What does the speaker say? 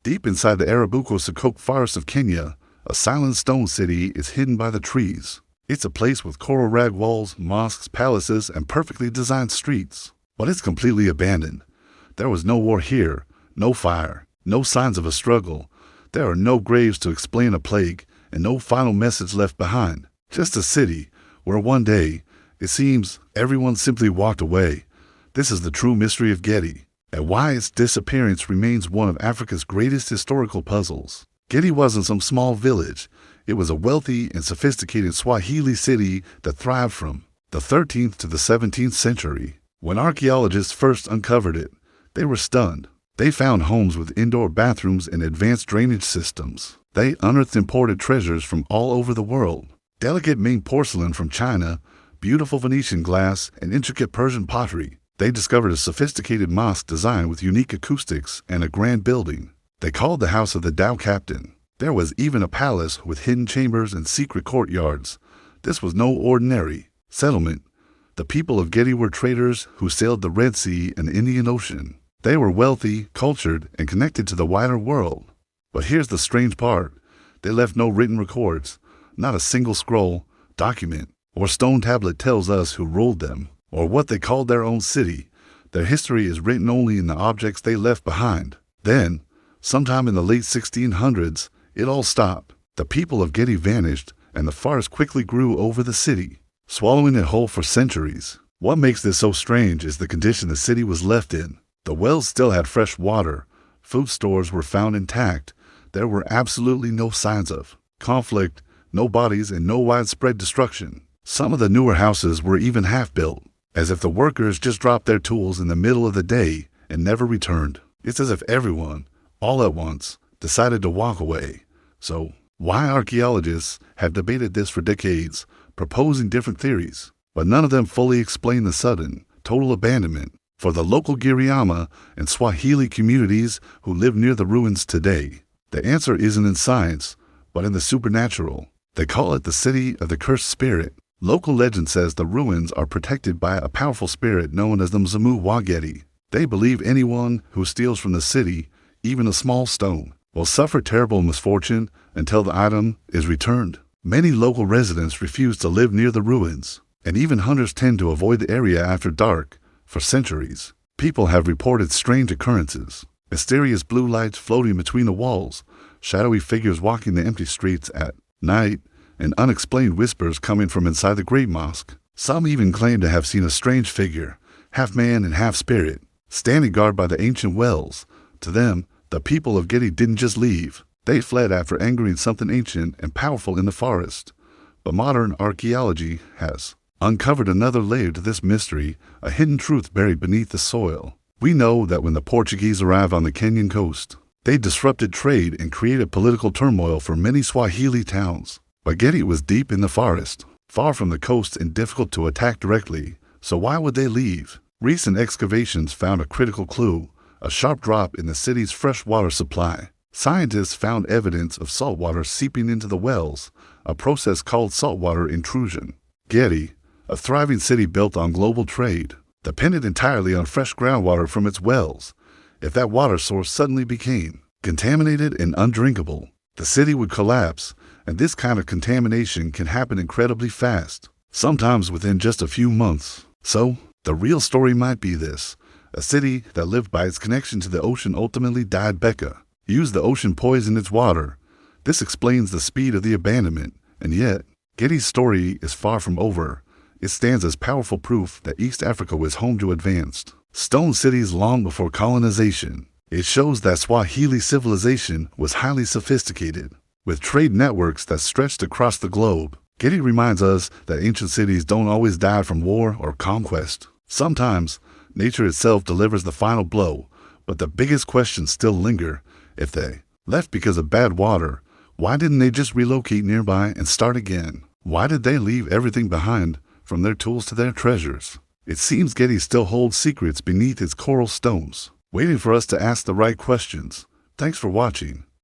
Deep inside the Arabuko Sokoke Forest of Kenya, a silent stone city is hidden by the trees. It's a place with coral rag walls, mosques, palaces, and perfectly designed streets. But it's completely abandoned. There was no war here, no fire, no signs of a struggle. There are no graves to explain a plague, and no final message left behind. Just a city where one day, it seems, everyone simply walked away. This is the true mystery of Gedi, and why its disappearance remains one of Africa's greatest historical puzzles. Gedi wasn't some small village. It was a wealthy and sophisticated Swahili city that thrived from the 13th to the 17th century. When archaeologists first uncovered it, they were stunned. They found homes with indoor bathrooms and advanced drainage systems. They unearthed imported treasures from all over the world. Delicate Ming porcelain from China, beautiful Venetian glass, and intricate Persian pottery. They discovered a sophisticated mosque design with unique acoustics and a grand building. They called the house of the Tao captain. There was even a palace with hidden chambers and secret courtyards. This was no ordinary settlement. The people of Gedi were traders who sailed the Red Sea and Indian Ocean. They were wealthy, cultured, and connected to the wider world. But here's the strange part. They left no written records. Not a single scroll, document, or stone tablet tells us who ruled them, or what they called their own city. Their history is written only in the objects they left behind. Then, sometime in the late 1600s, it all stopped. The people of Gedi vanished, and the forest quickly grew over the city, swallowing it whole for centuries. What makes this so strange is the condition the city was left in. The wells still had fresh water. Food stores were found intact. There were absolutely no signs of conflict, no bodies, and no widespread destruction. Some of the newer houses were even half-built, as if the workers just dropped their tools in the middle of the day and never returned. It's as if everyone, all at once, decided to walk away. So, why archaeologists have debated this for decades, proposing different theories, but none of them fully explain the sudden, total abandonment. For the local Giriama and Swahili communities who live near the ruins today, the answer isn't in science, but in the supernatural. They call it the city of the cursed spirit. Local legend says the ruins are protected by a powerful spirit known as the Mzimu wa Gedi. They believe anyone who steals from the city, even a small stone, will suffer terrible misfortune until the item is returned. Many local residents refuse to live near the ruins, and even hunters tend to avoid the area after dark. For centuries, people have reported strange occurrences, mysterious blue lights floating between the walls, shadowy figures walking the empty streets at night, and unexplained whispers coming from inside the great mosque. Some even claim to have seen a strange figure, half man and half spirit, standing guard by the ancient wells. To them, the people of Gedi didn't just leave. They fled after angering something ancient and powerful in the forest. But modern archaeology has uncovered another layer to this mystery, a hidden truth buried beneath the soil. We know that when the Portuguese arrived on the Kenyan coast, they disrupted trade and created political turmoil for many Swahili towns. But Gedi was deep in the forest, far from the coast and difficult to attack directly. So why would they leave? Recent excavations found a critical clue, a sharp drop in the city's freshwater supply. Scientists found evidence of saltwater seeping into the wells, a process called saltwater intrusion. Gedi, a thriving city built on global trade, depended entirely on fresh groundwater from its wells. If that water source suddenly became contaminated and undrinkable, the city would collapse, and this kind of contamination can happen incredibly fast, sometimes within just a few months. So, the real story might be this. A city that lived by its connection to the ocean ultimately died. Becca used the ocean poison its water. This explains the speed of the abandonment, and yet, Gedi's story is far from over. It stands as powerful proof that East Africa was home to advanced stone cities long before colonization. It shows that Swahili civilization was highly sophisticated, with trade networks that stretched across the globe. Gedi reminds us that ancient cities don't always die from war or conquest. Sometimes, nature itself delivers the final blow, but the biggest questions still linger. If they left because of bad water, why didn't they just relocate nearby and start again? Why did they leave everything behind, from their tools to their treasures? It seems Gedi still holds secrets beneath its coral stones, waiting for us to ask the right questions. Thanks for watching.